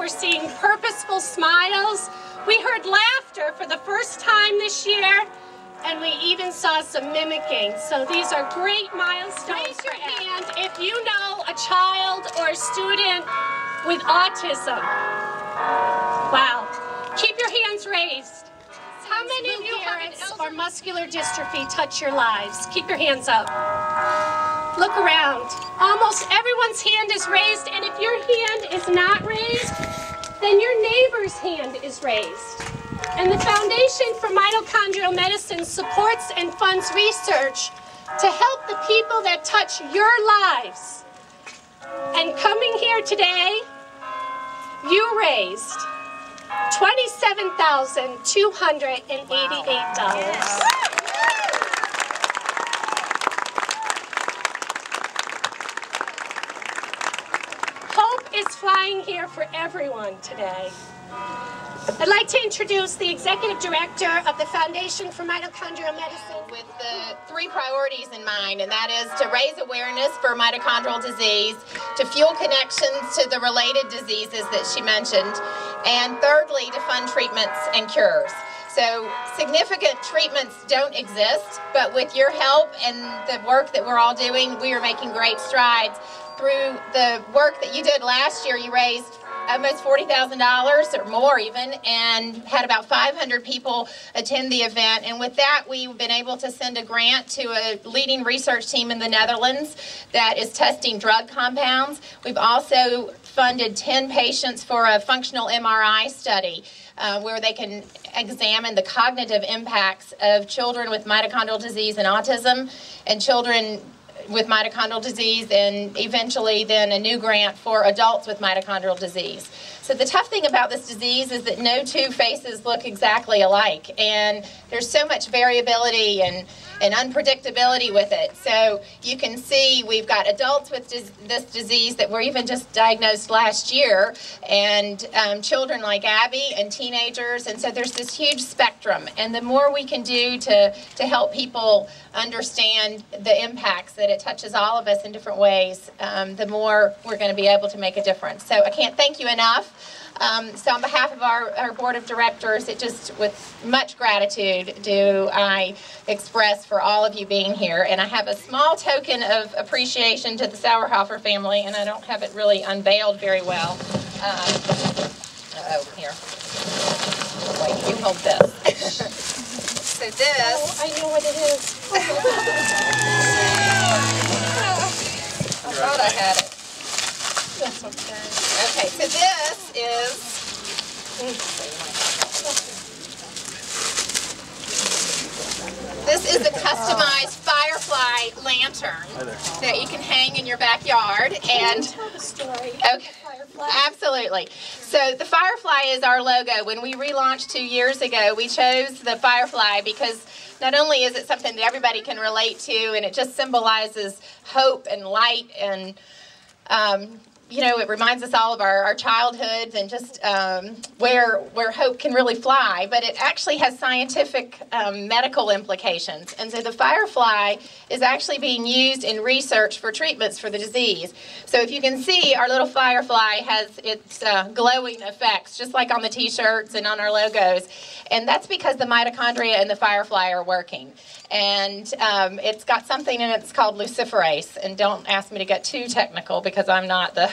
we're seeing purposeful smiles. We heard laughter for the first time this year, and we even saw some mimicking. So these are great milestones. Raise your hand if you know a child or a student with autism. Wow. Keep your hands raised. How many of you have or muscular dystrophy touch your lives? Keep your hands up. Look around. Almost everyone's hand is raised, and if your hand is not raised, then your neighbor's hand is raised. And the Foundation for Mitochondrial Medicine supports and funds research to help the people that touch your lives. And coming here today, you raised $27,288. Hope is flying here for everyone today. I'd like to introduce the Executive Director of the Foundation for Mitochondrial Medicine. With the 3 priorities in mind, and that is to raise awareness for mitochondrial disease, to fuel connections to the related diseases that she mentioned, and thirdly, to fund treatments and cures. So significant treatments don't exist, but with your help and the work that we're all doing, we are making great strides. Through the work that you did last year, you raised almost $40,000 or more even, and had about 500 people attend the event. And with that, we've been able to send a grant to a leading research team in the Netherlands that is testing drug compounds. We've also funded 10 patients for a functional MRI study where they can examine the cognitive impacts of children with mitochondrial disease and autism, and children with mitochondrial disease, and eventually then a new grant for adults with mitochondrial disease. So the tough thing about this disease is that no 2 faces look exactly alike, and there's so much variability and unpredictability with it. So you can see we've got adults with this disease that were even just diagnosed last year, and children like Abby and teenagers, and so there's this huge spectrum. And the more we can do to help people understand the impacts that it touches all of us in different ways, the more we're going to be able to make a difference. So I can't thank you enough. So on behalf of our board of directors, with much gratitude do I express for all of you being here. And I have a small token of appreciation to the Sauerhofer family, and I don't have it really unveiled very well. Here. Wait, you hold this. So this... Oh, I know what it is. I thought I had it. That's okay. Okay, so this is... This is a customized firefly lantern that you can hang in your backyard. Can you tell the story of the firefly? Absolutely. So the firefly is our logo. When we relaunched 2 years ago, we chose the firefly because not only is it something that everybody can relate to, and it just symbolizes hope and light, and you know, it reminds us all of our childhoods and just where hope can really fly, but it actually has scientific medical implications. And so the firefly is actually being used in research for treatments for the disease. So if you can see, our little firefly has its glowing effects, just like on the t-shirts and on our logos. And that's because the mitochondria and the firefly are working. And it's got something in it that's called luciferase. And don't ask me to get too technical because I'm not the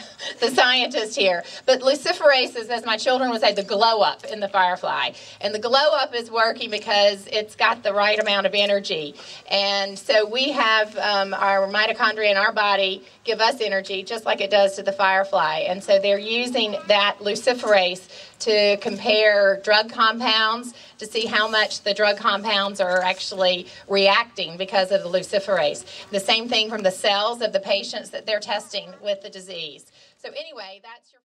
scientist here. But luciferase is, as my children would say, the glow up in the firefly. And the glow up is working because it's got the right amount of energy. And so we have our mitochondria in our body give us energy just like it does to the firefly. And so they're using that luciferase to compare drug compounds to see how much the drug compounds are actually reacting because of the luciferase. The same thing from the cells of the patients that they're testing with the disease. So anyway, that's your...